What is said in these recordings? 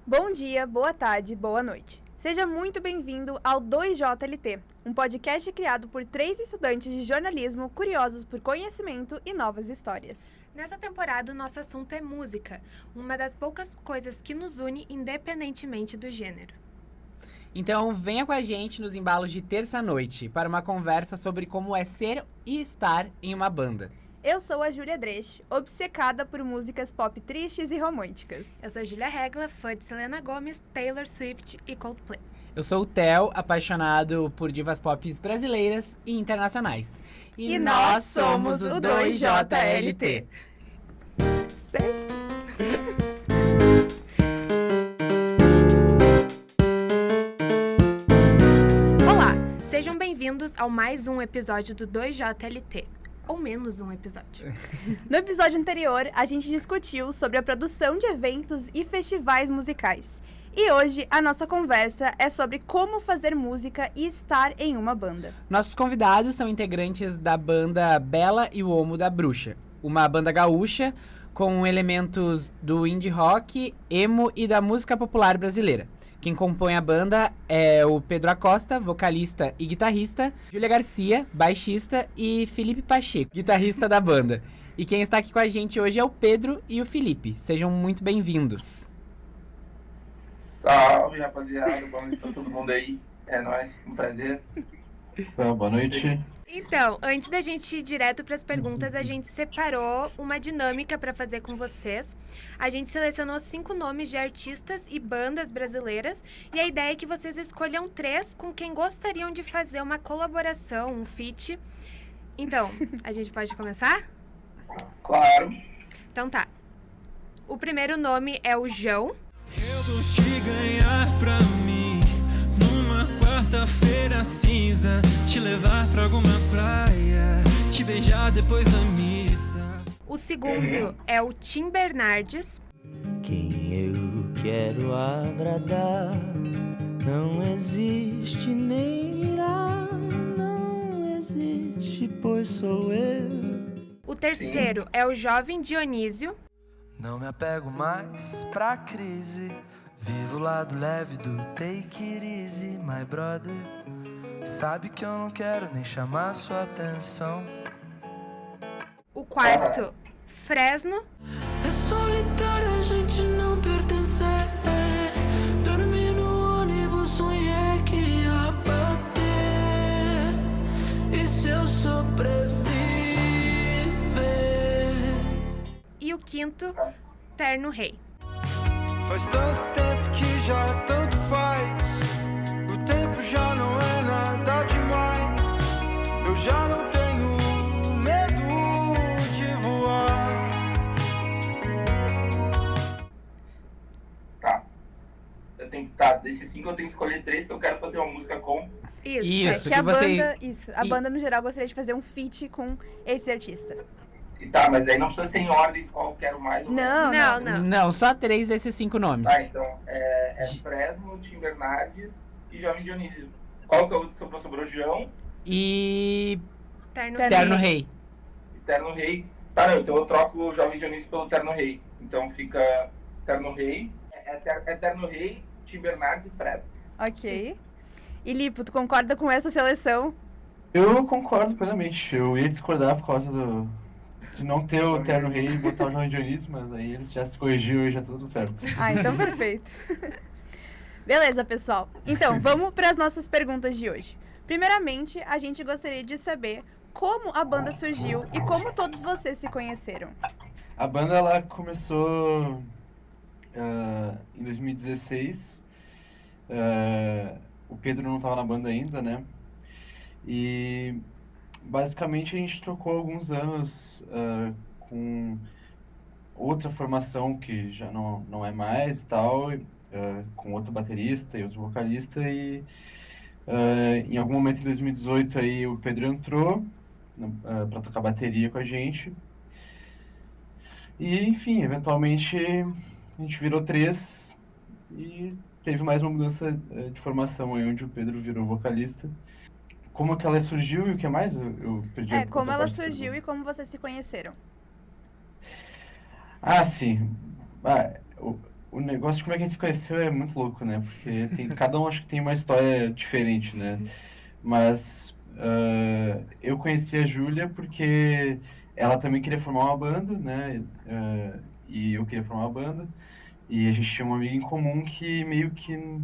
Bom dia, boa tarde, boa noite. Seja muito bem-vindo ao 2JLT, um podcast criado por 3 estudantes de jornalismo curiosos por conhecimento e novas histórias. Nessa temporada, o nosso assunto é música, uma das poucas coisas que nos une independentemente do gênero. Então, venha com a gente nos embalos de terça-noite para uma conversa sobre como é ser e estar em uma banda. Eu sou a Júlia Dresch, obcecada por músicas pop tristes e românticas. Eu sou Júlia Regla, fã de Selena Gomez, Taylor Swift e Coldplay. Eu sou o Theo, apaixonado por divas pop brasileiras e internacionais. E nós somos o 2JLT. Certo? Olá, sejam bem-vindos ao mais um episódio do 2JLT. Ou menos um episódio. No episódio anterior, a gente discutiu sobre a produção de eventos e festivais musicais. E hoje, a nossa conversa é sobre como fazer música e estar em uma banda. Nossos convidados são integrantes da banda Bela e o Omo da Bruxa, uma banda gaúcha com elementos do indie rock, emo e da música popular brasileira. Quem compõe a banda é o Pedro Acosta, vocalista e guitarrista, Júlia Garcia, baixista, e Felipe Pacheco, guitarrista da banda. E quem está aqui com a gente hoje é o Pedro e o Felipe. Sejam muito bem-vindos. Salve, rapaziada. Boa noite pra todo mundo aí. É nóis, um prazer. Boa noite. Então, antes da gente ir direto para as perguntas, a gente separou uma dinâmica para fazer com vocês. A gente selecionou 5 nomes de artistas e bandas brasileiras e a ideia é que vocês escolham 3 com quem gostariam de fazer uma colaboração, um feat. Então, a gente pode começar? Claro. Então tá. O primeiro nome é o João. Eu vou te ganhar pra mim numa quarta-feira cinza, te levar pra alguma praia, te beijar depois da missa. O segundo é o Tim Bernardes. Quem eu quero agradar não existe nem irá, não existe, pois sou eu. O terceiro é o Jovem Dionísio. Não me apego mais pra crise, vivo o lado leve do take it easy, my brother. Sabe que eu não quero nem chamar sua atenção. O quarto, Fresno. É solitário, a gente não pertencer. Dormi no ônibus, sonhei que ia bater. E se eu sobreviver? E o quinto, Terno Rei. Faz tanto tempo que já tanto faz, o tempo já não é nada demais. Eu já não tenho medo de voar. Tá. Eu tenho que estar. Desses 5 eu tenho que escolher 3 que eu quero fazer uma música com. Isso, que a você... banda, a banda no geral gostaria de fazer um feat com esse artista. E tá, mas aí não precisa ser em ordem de qual eu quero mais. Ou Não. Não, só 3 desses 5 nomes. Tá, então. É Fresno, Tim Bernardes e Jovem Dionísio. Qual que é o outro que sobrou? João E Terno Rei. Rei. e Terno Rei. Tá, não, então eu troco o Jovem Dionísio pelo Terno Rei. Então fica Terno Rei. É Terno Rei, Tim Bernardes e Fresno. Ok. E Lipo, tu concorda com essa seleção? Eu concordo plenamente. Eu ia discordar por causa de não ter o Terno Rei e botar o João Dionísio, mas aí eles já se corrigiu e já tá tudo certo. Ah, então perfeito. Beleza, pessoal. Então, vamos para as nossas perguntas de hoje. Primeiramente, a gente gostaria de saber como a banda surgiu e como todos vocês se conheceram. A banda ela começou em 2016. O Pedro não estava na banda ainda, né? E basicamente a gente trocou alguns anos com outra formação que já não é mais e tal, com outro baterista e outro vocalista, e em algum momento em 2018 aí o Pedro entrou para tocar bateria com a gente. E enfim, eventualmente a gente virou 3 e teve mais uma mudança de formação aí, onde o Pedro virou vocalista. Como que ela surgiu e o que mais? Eu perdi a Como outra ela parte da surgiu pergunta. e como vocês se conheceram. Ah, sim. o negócio de como é que a gente se conheceu é muito louco, né? Porque cada um acho que tem uma história diferente, né? Mas eu conheci a Júlia porque ela também queria formar uma banda, né? E eu queria formar uma banda. E a gente tinha uma amiga em comum que meio que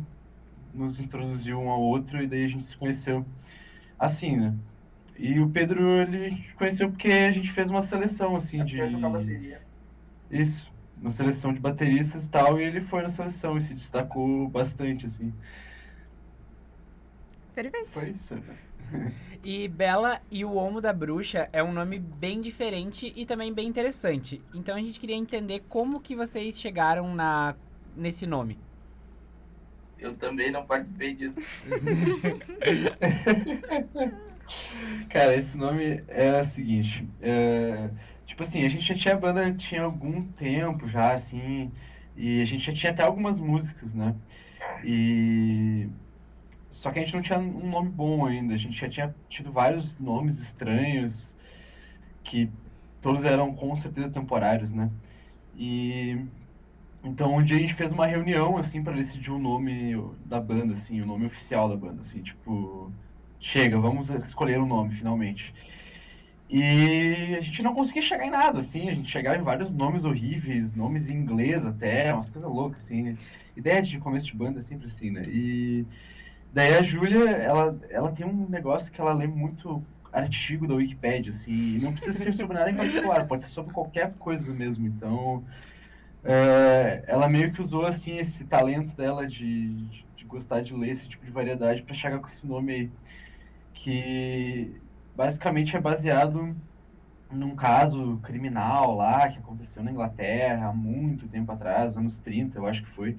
nos introduziu um ao outro e daí a gente se conheceu assim, né? E o Pedro, ele conheceu porque a gente fez uma seleção, assim, Porque eu tocar bateria. Isso, uma seleção de bateristas e tal, e ele foi na seleção e se destacou bastante, assim. Perfeito. Foi isso. E Bela e o Olmo da Bruxa é um nome bem diferente e também bem interessante. Então a gente queria entender como que vocês chegaram nesse nome. Eu também não participei disso. Cara, esse nome é o seguinte, tipo assim, a gente já tinha banda tinha algum tempo já, assim, e a gente já tinha até algumas músicas, né? E só que a gente não tinha um nome bom ainda, a gente já tinha tido vários nomes estranhos, que todos eram com certeza temporários, né? E então um dia a gente fez uma reunião, assim, para decidir o nome da banda, assim, o nome oficial da banda, assim, tipo, chega, vamos escolher um nome, finalmente. E a gente não conseguia chegar em nada, assim, a gente chegava em vários nomes horríveis, nomes em inglês até, umas coisas loucas, assim. Ideia de começo de banda é sempre assim, né? E daí a Júlia, ela tem um negócio que ela lê muito artigo da Wikipédia, assim, e não precisa ser sobre nada em particular, pode ser sobre qualquer coisa mesmo, então ela meio que usou, assim, esse talento dela de gostar de ler esse tipo de variedade para chegar com esse nome aí, que basicamente é baseado num caso criminal lá, que aconteceu na Inglaterra há muito tempo atrás, anos 30, eu acho que foi.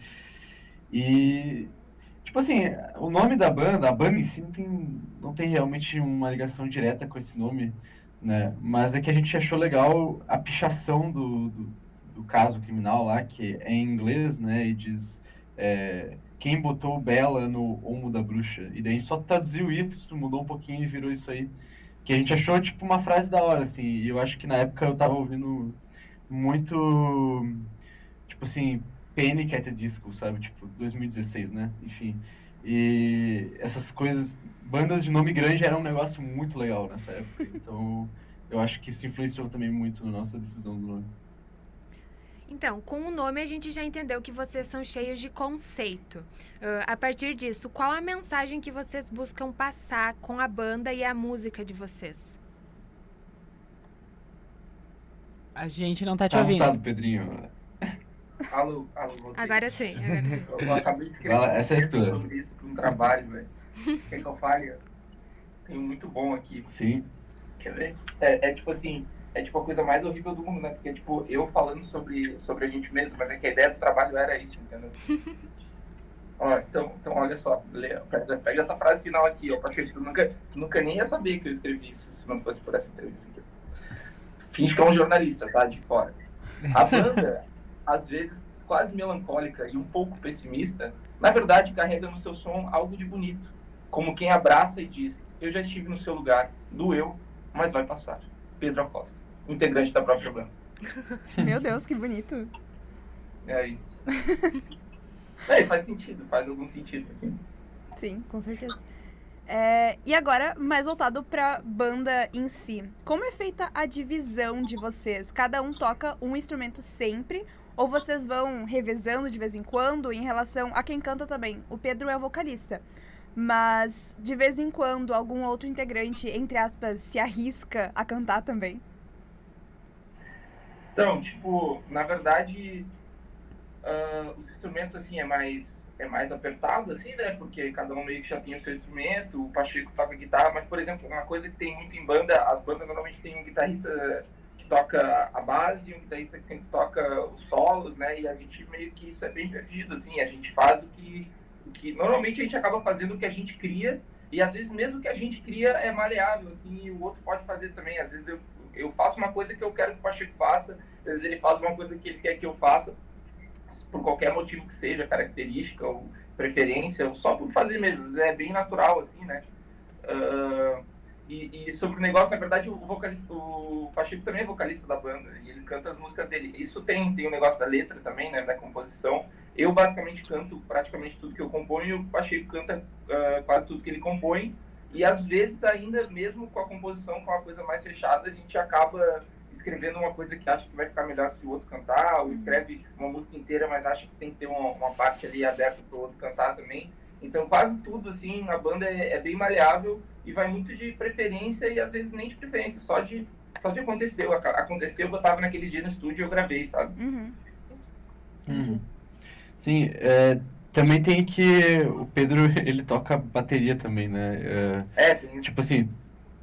E, tipo assim, o nome da banda, a banda em si não tem realmente uma ligação direta com esse nome, né? Mas é que a gente achou legal a pichação do caso criminal lá, que é em inglês, né? E diz quem botou Bela no Olmo da Bruxa. E daí a gente só traduziu isso, mudou um pouquinho e virou isso aí. Que a gente achou, tipo, uma frase da hora, assim. E eu acho que na época eu tava ouvindo muito, tipo assim, Panic! At the Disco, sabe? Tipo, 2016, né? Enfim. E essas coisas, bandas de nome grande era um negócio muito legal nessa época. Então, eu acho que isso influenciou também muito na nossa decisão do nome. Então, com o nome a gente já entendeu que vocês são cheios de conceito. A partir disso, qual a mensagem que vocês buscam passar com a banda e a música de vocês? A gente não tá te Tá ouvindo. anotado, Pedrinho. Alô, voltei. Agora sim, agora sim. Eu acabei de escrever Vai lá, essa é tua. sobre isso para um trabalho, velho. Quer que eu fale? Tem um muito bom aqui. Sim. Quer ver? É tipo assim, é tipo a coisa mais horrível do mundo, né? Porque, tipo, eu falando sobre a gente mesmo, mas é que a ideia do trabalho era isso, entendeu? Ó, então olha só, pega essa frase final aqui, ó, porque tu nunca nem ia saber que eu escrevi isso, se não fosse por essa entrevista aqui. Finge que é um jornalista, tá? De fora. A banda, às vezes, quase melancólica e um pouco pessimista, na verdade, carrega no seu som algo de bonito. Como quem abraça e diz, eu já estive no seu lugar, doeu, mas vai passar. Pedro Acosta, integrante da própria banda. Meu Deus, que bonito. É isso. Faz sentido, faz algum sentido, assim. Sim, com certeza. E agora, mais voltado pra banda em si. Como é feita a divisão de vocês? Cada um toca um instrumento sempre? Ou vocês vão revezando de vez em quando em relação a quem canta também? O Pedro é o vocalista. Mas, de vez em quando, algum outro integrante, entre aspas, se arrisca a cantar também? Então, tipo, na verdade, os instrumentos, assim, é mais apertado, assim, né? Porque cada um meio que já tem o seu instrumento, o Pacheco toca guitarra, mas, por exemplo, uma coisa que tem muito em banda, as bandas normalmente tem um guitarrista que toca a base e um guitarrista que sempre toca os solos, né? E a gente meio que isso é bem perdido, assim, a gente faz o que normalmente a gente acaba fazendo o que a gente cria, e às vezes mesmo o que a gente cria é maleável, assim, e o outro pode fazer também. Às vezes eu faço uma coisa que eu quero que o Pacheco faça, às vezes ele faz uma coisa que ele quer que eu faça, por qualquer motivo que seja, característica ou preferência, ou só por fazer mesmo, é bem natural, assim, né? E sobre o negócio, na verdade, o Pacheco também é vocalista da banda, e ele canta as músicas dele. Isso tem o negócio da letra também, né, da composição, eu basicamente canto praticamente tudo que eu componho e o Pacheco canta quase tudo que ele compõe. E às vezes ainda, mesmo com a composição, com uma coisa mais fechada, a gente acaba escrevendo uma coisa que acha que vai ficar melhor se o outro cantar, ou escreve uma música inteira, mas acha que tem que ter uma parte ali aberta para o outro cantar também. Então quase tudo, assim, na banda é bem maleável e vai muito de preferência e às vezes nem de preferência, só de aconteceu. Aconteceu que eu tava naquele dia no estúdio e eu gravei, sabe? Sim, também tem que o Pedro, ele toca bateria também, né? Tem Tipo assim,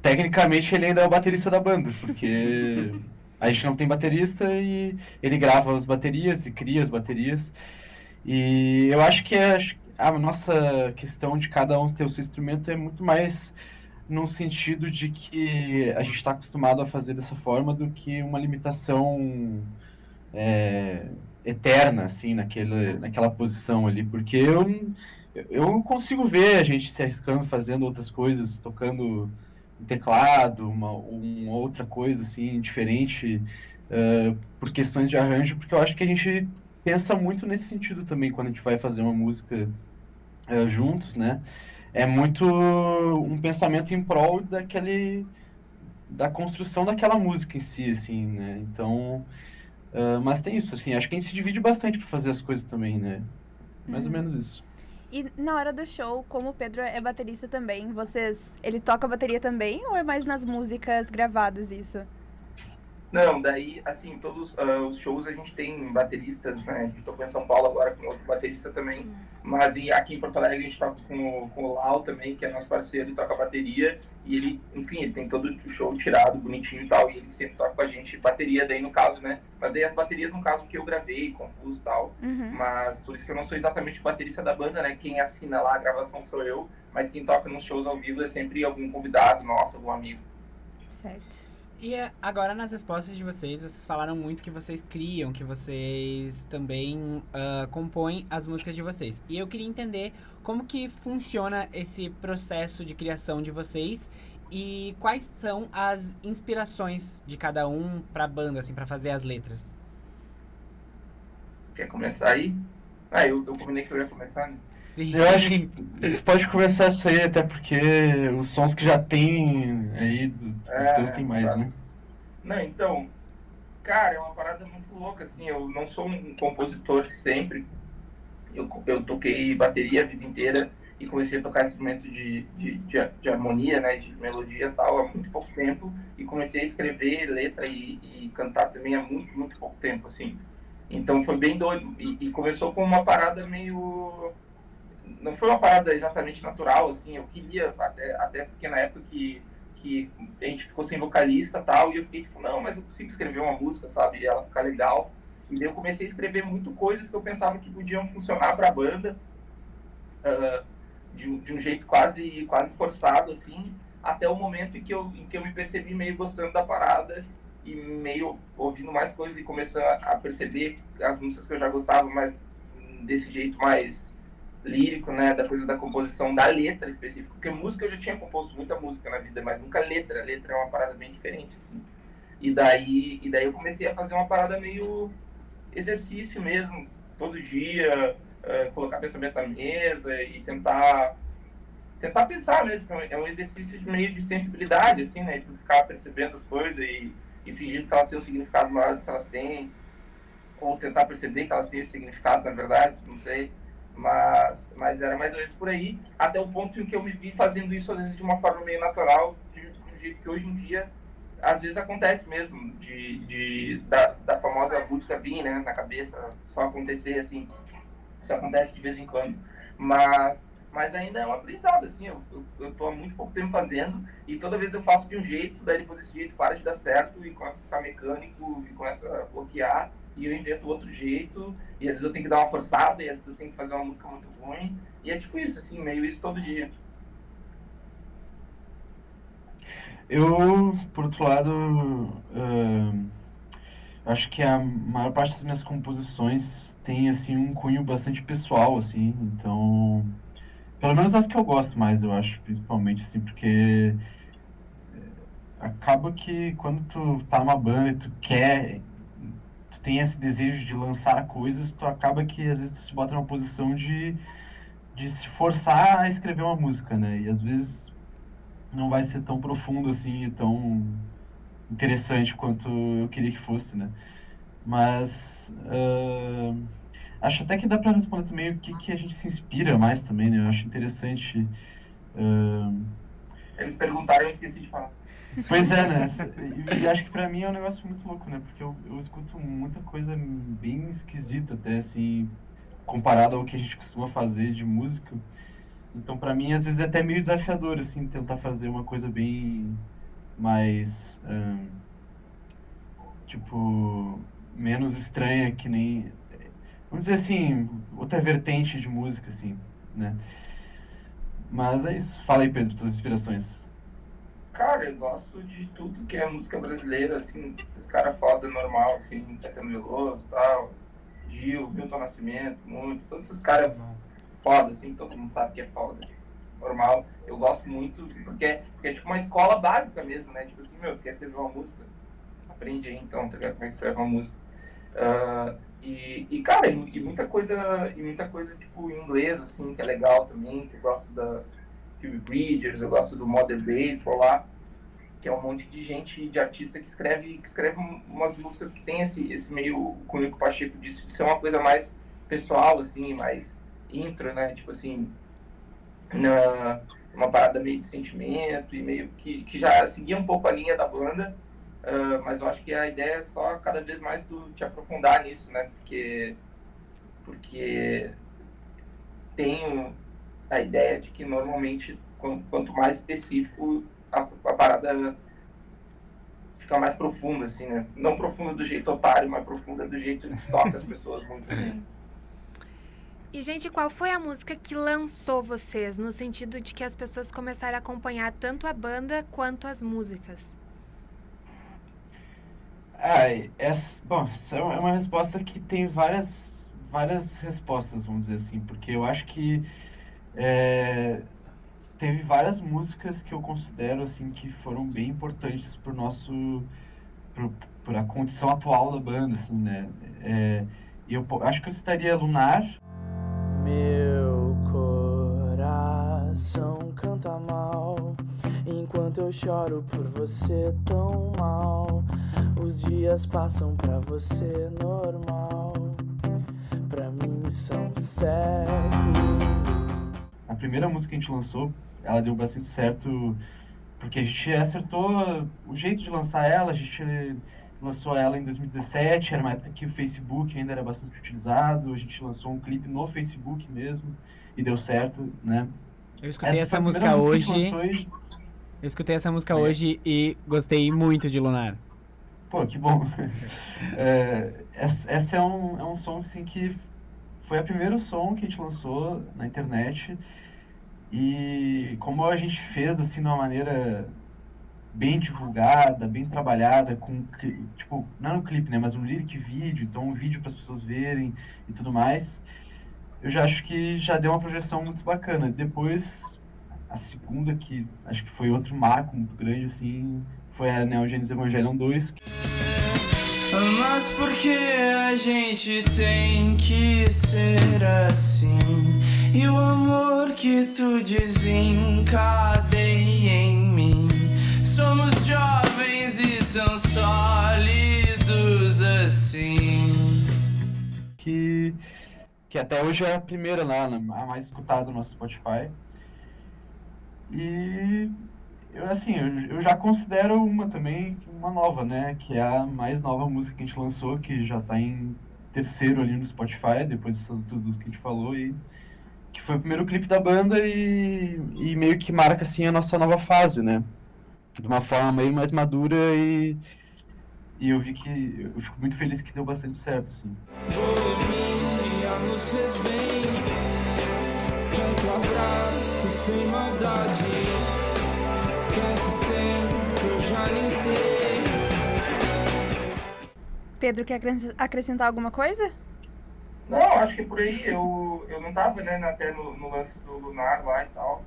tecnicamente ele ainda é o baterista da banda, porque a gente não tem baterista e ele grava as baterias e cria as baterias. E eu acho que a nossa questão de cada um ter o seu instrumento é muito mais num sentido de que a gente está acostumado a fazer dessa forma do que uma limitação eterna, assim, naquela posição ali, porque eu não consigo ver a gente se arriscando, fazendo outras coisas, tocando um teclado, uma outra coisa, assim, diferente, por questões de arranjo, porque eu acho que a gente pensa muito nesse sentido também, quando a gente vai fazer uma música juntos, né? É muito um pensamento em prol da construção daquela música em si, assim, né? Então, mas tem isso, assim, acho que a gente se divide bastante para fazer as coisas também, né? Mais ou menos isso. E na hora do show, como o Pedro é baterista também, ele toca bateria também ou é mais nas músicas gravadas isso? Não, daí, assim, todos os shows a gente tem bateristas, né? A gente tocou em São Paulo agora com outro baterista também. Mas aqui em Porto Alegre a gente toca com o Lau também, que é nosso parceiro, e toca bateria. E ele, enfim, ele tem todo o show tirado, bonitinho e tal. E ele sempre toca com a gente bateria, daí no caso, né? Mas daí as baterias, no caso, que eu gravei, compus e tal. Mas por isso que eu não sou exatamente o baterista da banda, né? Quem assina lá a gravação sou eu. Mas quem toca nos shows ao vivo é sempre algum convidado nosso, algum amigo. Certo. E agora nas respostas de vocês falaram muito que vocês criam, que vocês também compõem as músicas de vocês. E eu queria entender como que funciona esse processo de criação de vocês e quais são as inspirações de cada um pra banda, assim, pra fazer as letras. Quer começar aí? Eu combinei que eu ia começar, né? Sim. Eu acho que tu pode começar isso aí, até porque os sons que já tem aí dos teus tem mais, tá. né? Não, então, cara, é uma parada muito louca, assim, eu não sou um compositor de sempre, eu toquei bateria a vida inteira e comecei a tocar instrumento de harmonia, né, de melodia e tal, há muito pouco tempo, e comecei a escrever letra e cantar também há muito, muito pouco tempo, assim. Então foi bem doido, e começou com uma parada meio... Não foi uma parada exatamente natural, assim, eu queria, até porque na época que a gente ficou sem vocalista e tal, e eu fiquei tipo, não, mas eu consigo escrever uma música, sabe, e ela ficar legal. E daí eu comecei a escrever muito coisas que eu pensava que podiam funcionar pra banda, de um jeito quase forçado, assim, até o momento em que eu me percebi meio gostando da parada e meio ouvindo mais coisas e começando a perceber as músicas que eu já gostava, mas desse jeito mais lírico, né, da coisa da composição, da letra específica, porque música eu já tinha composto muita música na vida, mas nunca letra. A letra é uma parada bem diferente, assim. E daí eu comecei a fazer uma parada meio exercício mesmo, todo dia, colocar pensamento na mesa e tentar pensar mesmo, é um exercício meio de sensibilidade, assim, né, tu ficar percebendo as coisas e fingindo que elas têm um significado maior do que elas têm, ou tentar perceber que elas têm esse significado, na verdade, não sei. Mas era mais ou menos por aí, até o ponto em que eu me vi fazendo isso às vezes de uma forma meio natural, de um jeito que hoje em dia às vezes acontece mesmo, da famosa música vir, né, na cabeça, só acontecer assim, isso acontece de vez em quando, mas ainda é um aprendizado, assim, eu tô há muito pouco tempo fazendo, e toda vez eu faço de um jeito, daí depois esse jeito para de dar certo, e começa a ficar mecânico, e começa a bloquear, e eu invento outro jeito, e às vezes eu tenho que dar uma forçada, e às vezes eu tenho que fazer uma música muito ruim, e é tipo isso, assim, meio isso todo dia. Eu, por outro lado, acho que a maior parte das minhas composições tem, assim, um cunho bastante pessoal, assim, então... Pelo menos as que eu gosto mais, eu acho, principalmente, assim, porque... acaba que quando tu tá numa banda e tu tu tem esse desejo de lançar coisas, tu acaba que às vezes tu se bota numa posição de se forçar a escrever uma música, né? E às vezes não vai ser tão profundo assim e tão interessante quanto eu queria que fosse, né? Mas acho até que dá pra responder também o que a gente se inspira mais também, né? Eu acho interessante. Eles perguntaram e eu esqueci de falar. Pois é, né? E acho que pra mim é um negócio muito louco, né? Porque eu escuto muita coisa bem esquisita até, assim, comparado ao que a gente costuma fazer de música. Então, pra mim, às vezes é até meio desafiador, assim, tentar fazer uma coisa bem mais, tipo, menos estranha que nem... Vamos dizer assim, outra vertente de música, assim, né? Mas é isso. Fala aí, Pedro, tuas inspirações. Cara, eu gosto de tudo que é música brasileira, assim, esses caras foda normal, assim, Caetano Veloso e tal, Gil, Milton Nascimento, muito, todos esses caras foda, assim, todo mundo sabe que é foda, normal. Eu gosto muito, porque é tipo uma escola básica mesmo, né? Tipo assim, tu quer escrever uma música? Aprende aí então, tá ligado? Como é que escreve uma música. Cara, muita coisa tipo em inglês, assim, que é legal também, que eu gosto das Phoebe Bridgers, eu gosto do Modern Baseball lá, que é um monte de gente, de artista que escreve umas músicas que tem esse meio, como o Pacheco disse, de ser uma coisa mais pessoal, assim, mais intro, né, tipo assim, uma parada meio de sentimento e meio que já seguia um pouco a linha da banda, mas eu acho que a ideia é só cada vez mais tu te aprofundar nisso, né, porque tenho a ideia de que normalmente quanto mais específico a parada fica mais profunda, assim, né? Não profunda do jeito otário, mas profunda do jeito que toca as pessoas muito, assim. E, gente, qual foi a música que lançou vocês, no sentido de que as pessoas começaram a acompanhar tanto a banda quanto as músicas? Essa é uma resposta que tem várias respostas, vamos dizer assim, porque eu acho que teve várias músicas que eu considero assim que foram bem importantes por a condição atual da banda, assim, né? E eu acho que eu citaria Lunar. Meu coração canta mal enquanto eu choro por você tão mal. Os dias passam pra você normal, pra mim são séculos. A primeira música que a gente lançou, ela deu bastante certo, porque a gente acertou o jeito de lançar ela. A gente lançou ela em 2017, era uma época que o Facebook ainda era bastante utilizado. A gente lançou um clipe no Facebook mesmo e deu certo, né? Eu escutei essa música hoje. Eu escutei essa música hoje e gostei muito de Lunar. Pô, que bom. Essa é um som assim que foi o primeiro som que a gente lançou na internet. E como a gente fez assim de uma maneira bem divulgada, bem trabalhada, tipo, não no clipe, né, mas um lyric vídeo, então um vídeo para as pessoas verem e tudo mais, eu já acho que já deu uma projeção muito bacana. Depois, a segunda, que acho que foi outro marco muito grande, assim, foi a Neon Genesis Evangelion 2. Mas por que a gente tem que ser assim? E o amor que tu desencadeia em mim? Somos jovens e tão sólidos assim. Que até hoje é a primeira lá, a mais escutada no nosso Spotify. E eu já considero uma também, uma nova, né? Que é a mais nova música que a gente lançou, que já tá em terceiro ali no Spotify, depois dessas outras duas que a gente falou, e que foi o primeiro clipe da banda e meio que marca, assim, a nossa nova fase, né? De uma forma meio mais madura e eu vi que... Eu fico muito feliz que deu bastante certo, assim. Boemia nos fez bem, tanto abraço sem maldade, tantos tempos eu já nem sei. Pedro, quer acrescentar alguma coisa? Não, acho que por aí eu não tava, né, até no lance do Lunar lá e tal.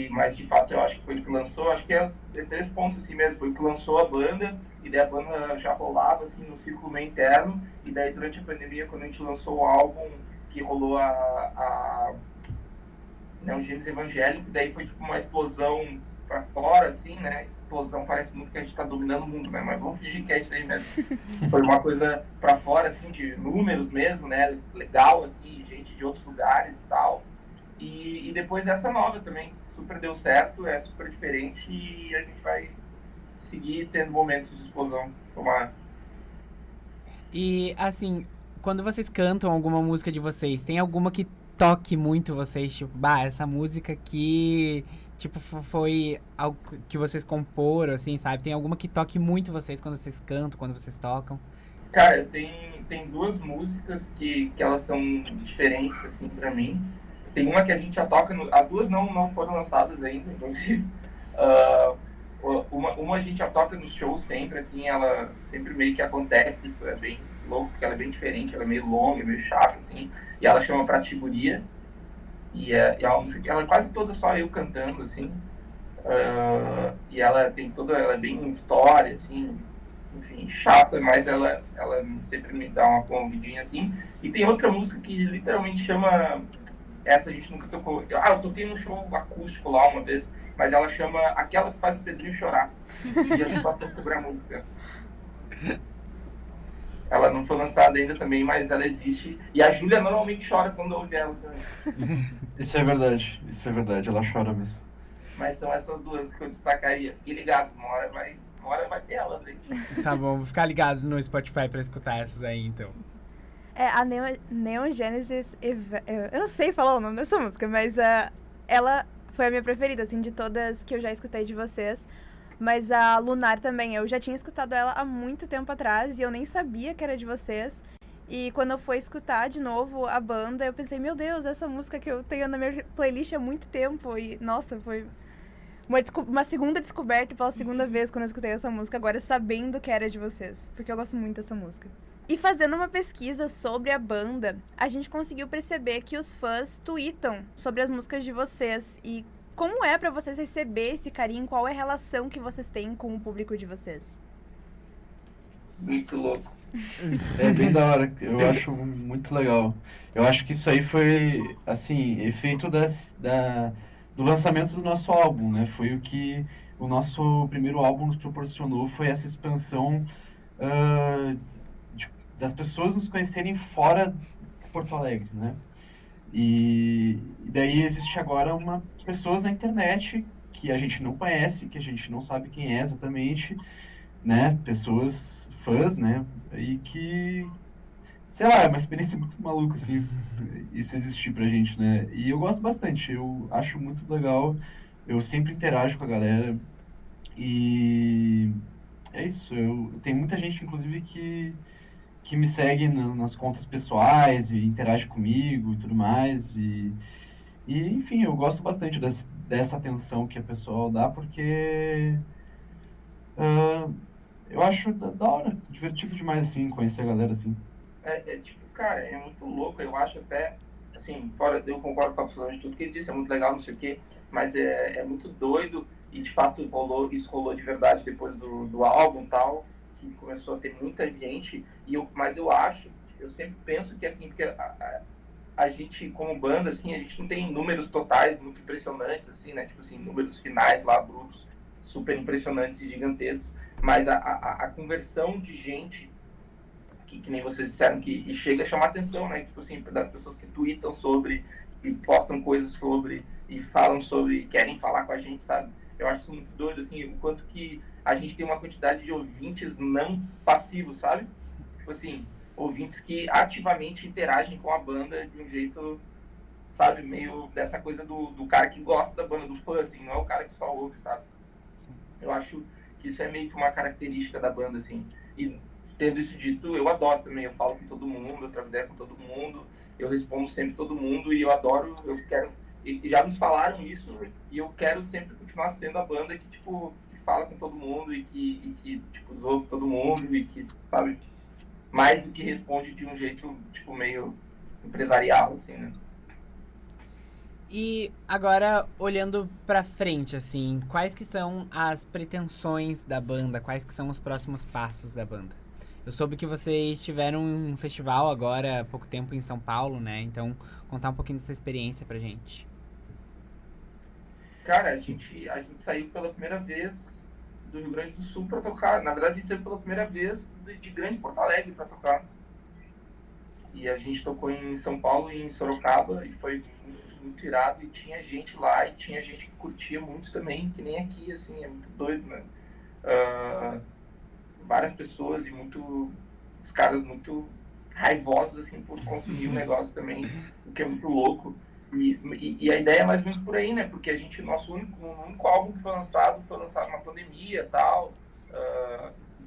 Mas de fato eu acho que foi o que lançou, acho que é 3 pontos assim mesmo, foi o que lançou a banda, e daí a banda já rolava assim no círculo meio interno, e daí durante a pandemia, quando a gente lançou o álbum, que rolou o Gênesis Evangélico, daí foi tipo uma explosão pra fora, assim, né? Explosão parece muito que a gente tá dominando o mundo, né? Mas vamos fingir que é isso aí mesmo. Foi uma coisa pra fora, assim, de números mesmo, né? Legal, assim, gente de outros lugares e tal. E depois essa nova também, super deu certo, é super diferente e a gente vai seguir tendo momentos de explosão. Tomara. E, assim, quando vocês cantam alguma música de vocês, tem alguma que toque muito vocês? Tipo, essa música aqui, tipo, foi algo que vocês comporam, assim, sabe? Tem alguma que toque muito vocês quando vocês cantam, quando vocês tocam? Cara, tem 2 músicas que elas são diferentes, assim, pra mim. Tem uma que a gente já toca, as 2 não foram lançadas ainda, inclusive. Uma a gente já toca nos shows sempre, assim, ela sempre meio que acontece, isso é bem louco, porque ela é bem diferente, ela é meio longa, meio chata, assim, e ela chama Pratiburia, e é uma música que ela é quase toda só eu cantando, assim, e ela tem ela é bem história, assim, enfim, chata, mas ela sempre me dá uma convidinha, assim, e tem outra música que literalmente chama... Essa a gente nunca tocou. Eu toquei num show acústico lá uma vez, mas ela chama Aquela que Faz o Pedrinho Chorar. E eu acho bastante sobre a música. Ela não foi lançada ainda também, mas ela existe. E a Júlia normalmente chora quando ouve ela também. Isso é verdade, ela chora mesmo. Mas são essas 2 que eu destacaria. Fiquem ligados, uma hora vai ter elas aí. Tá bom, vou ficar ligado no Spotify pra escutar essas aí, então. A Neon Genesis, eu não sei falar o nome dessa música, mas ela foi a minha preferida, assim, de todas que eu já escutei de vocês. Mas a Lunar também, eu já tinha escutado ela há muito tempo atrás e eu nem sabia que era de vocês. E quando eu fui escutar de novo a banda, eu pensei, meu Deus, essa música que eu tenho na minha playlist há muito tempo. E, nossa, foi uma segunda descoberta pela segunda vez quando eu escutei essa música, agora sabendo que era de vocês, porque eu gosto muito dessa música. E fazendo uma pesquisa sobre a banda, a gente conseguiu perceber que os fãs tweetam sobre as músicas de vocês. E como é pra vocês receber esse carinho? Qual é a relação que vocês têm com o público de vocês? Muito louco. É bem da hora, eu acho muito legal. Eu acho que isso aí foi, assim, efeito do lançamento do nosso álbum, né? Foi o que o nosso primeiro álbum nos proporcionou, foi essa expansão das pessoas nos conhecerem fora de Porto Alegre, né? E daí existe agora pessoas na internet que a gente não conhece, que a gente não sabe quem é exatamente, né? Pessoas fãs, né? E que, sei lá, é uma experiência muito maluca, assim, isso existir pra gente, né? E eu gosto bastante, eu acho muito legal, eu sempre interajo com a galera e é isso, tem muita gente, inclusive, que me segue nas contas pessoais e interage comigo e tudo mais. E enfim, eu gosto bastante dessa atenção que a pessoa dá, porque eu acho da hora, divertido demais, assim, conhecer a galera, assim. Tipo, cara, é muito louco, eu acho até, assim, fora, eu concordo com absolutamente tudo que ele disse, é muito legal, não sei o quê, mas é muito doido, e de fato isso rolou de verdade depois do álbum e tal, que começou a ter muita gente, mas eu sempre penso que, assim, porque a gente, como banda, assim, a gente não tem números totais muito impressionantes, assim, né, tipo assim, números finais lá, brutos, super impressionantes e gigantescos, mas a conversão de gente, que nem vocês disseram, que chega a chamar atenção, né, tipo assim, das pessoas que tweetam sobre, e postam coisas sobre, e falam sobre, e querem falar com a gente, sabe? Eu acho isso muito doido, assim, o quanto que a gente tem uma quantidade de ouvintes não passivos, sabe? Tipo assim, ouvintes que ativamente interagem com a banda de um jeito, sabe, meio dessa coisa do cara que gosta da banda, do fã, assim, não é o cara que só ouve, sabe? Eu acho que isso é meio que uma característica da banda, assim. E tendo isso dito, eu adoro também, eu falo com todo mundo, eu troco ideia com todo mundo, eu respondo sempre todo mundo e eu adoro, eu quero... E já nos falaram isso e eu quero sempre continuar sendo a banda que, tipo, que fala com todo mundo e que tipo, ouve todo mundo e que, sabe, mais do que responde de um jeito, tipo, meio empresarial, assim, né? E agora, olhando pra frente, assim, quais que são as pretensões da banda? Quais que são os próximos passos da banda? Eu soube que vocês tiveram um festival agora, há pouco tempo, em São Paulo, né? Então, contar um pouquinho dessa experiência pra gente. Cara, a gente saiu pela primeira vez do Rio Grande do Sul pra tocar. Na verdade, a gente saiu pela primeira vez de Grande Porto Alegre pra tocar. E a gente tocou em São Paulo e em Sorocaba, e foi muito irado, e tinha gente lá, e tinha gente que curtia muito também, que nem aqui, assim, é muito doido, né? Várias pessoas e os caras muito raivosos, assim, por consumir o negócio também, o que é muito louco. E a ideia é mais ou menos por aí, né? Porque a gente, nosso único álbum que foi lançado na pandemia e tal,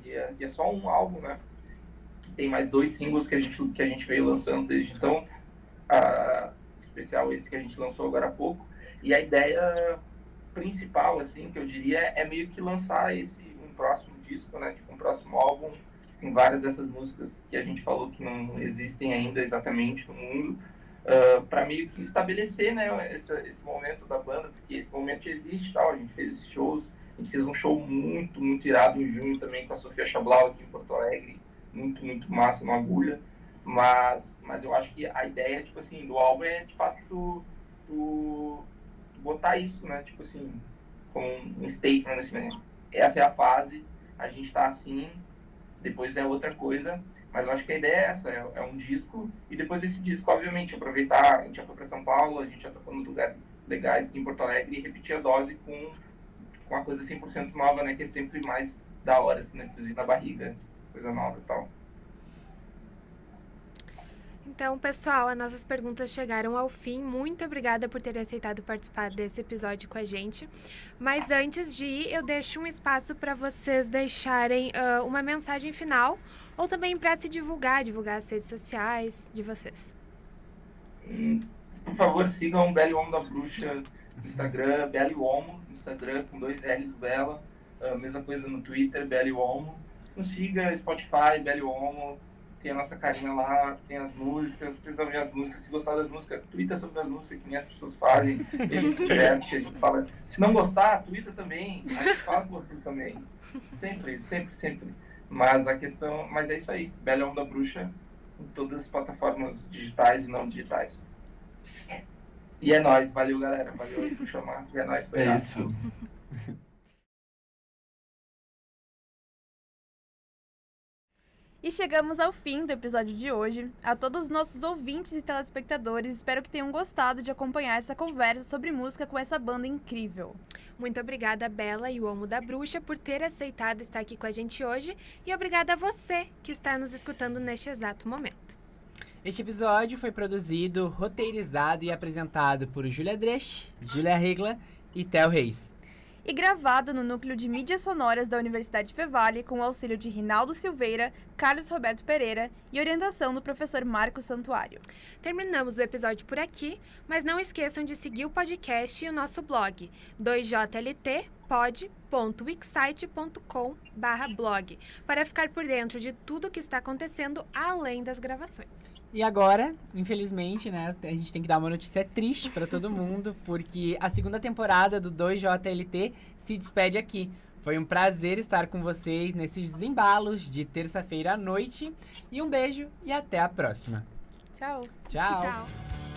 e é só um álbum, né? Tem mais 2 singles que a gente veio lançando desde então, especial esse que a gente lançou agora há pouco. E a ideia principal, assim, que eu diria, é meio que lançar um próximo disco, né? Tipo, um próximo álbum com várias dessas músicas que a gente falou que não existem ainda exatamente no mundo, para meio que estabelecer, né, esse momento da banda, porque esse momento já existe e tal. A gente fez esses shows, a gente fez um show muito, muito irado em junho também com a Sofia Chablau aqui em Porto Alegre, muito, muito massa no Agulha, mas eu acho que a ideia, tipo assim, do álbum é, de fato, tu botar isso, né, tipo assim, como um statement, assim, essa é a fase, a gente tá assim, depois é outra coisa, mas eu acho que a ideia é essa, é um disco, e depois desse disco, obviamente, aproveitar, a gente já foi pra São Paulo, a gente já tocou nos lugares legais aqui em Porto Alegre, e repetir a dose com uma coisa 100% nova, né, que é sempre mais da hora, assim, né, inclusive na barriga, coisa nova e tal. Então, pessoal, as nossas perguntas chegaram ao fim. Muito obrigada por terem aceitado participar desse episódio com a gente. Mas antes de ir, eu deixo um espaço para vocês deixarem uma mensagem final, ou também para se divulgar as redes sociais de vocês. Por favor, sigam o Bela e o Homo da Bruxa no Instagram, Bela e o Homo no Instagram, com 2 L do Bela. Mesma coisa no Twitter, Bela e o Homo. Nos siga, Spotify, Bela e o Homo. Tem a nossa carinha lá, tem as músicas, vocês vão ver as músicas. Se gostar das músicas, twitta sobre as músicas, que nem as pessoas fazem. A gente se diverte, a gente fala. Se não gostar, twitta também. A gente fala com você também. Sempre, sempre, sempre. Mas é isso aí. Bela e o Homo da Bruxa, em todas as plataformas digitais e não digitais. E é nóis, valeu, galera. Valeu aí por chamar. É nóis, foi É errado. isso. E chegamos ao fim do episódio de hoje. A todos os nossos ouvintes e telespectadores, espero que tenham gostado de acompanhar essa conversa sobre música com essa banda incrível. Muito obrigada, Bela e o Homo da Bruxa, por ter aceitado estar aqui com a gente hoje. E obrigada a você que está nos escutando neste exato momento. Este episódio foi produzido, roteirizado e apresentado por Júlia Dresch, Júlia Regla e Theo Reis. E gravado no Núcleo de Mídias Sonoras da Universidade Fevale, com o auxílio de Rinaldo Silveira, Carlos Roberto Pereira e orientação do professor Marcos Santuário. Terminamos o episódio por aqui, mas não esqueçam de seguir o podcast e o nosso blog, 2jltpod.wixsite.com/blog, para ficar por dentro de tudo o que está acontecendo além das gravações. E agora, infelizmente, né, a gente tem que dar uma notícia triste pra todo mundo, porque a segunda temporada do 2JLT se despede aqui. Foi um prazer estar com vocês nesses desembalos de terça-feira à noite. E um beijo e até a próxima. Tchau! Tchau! Tchau!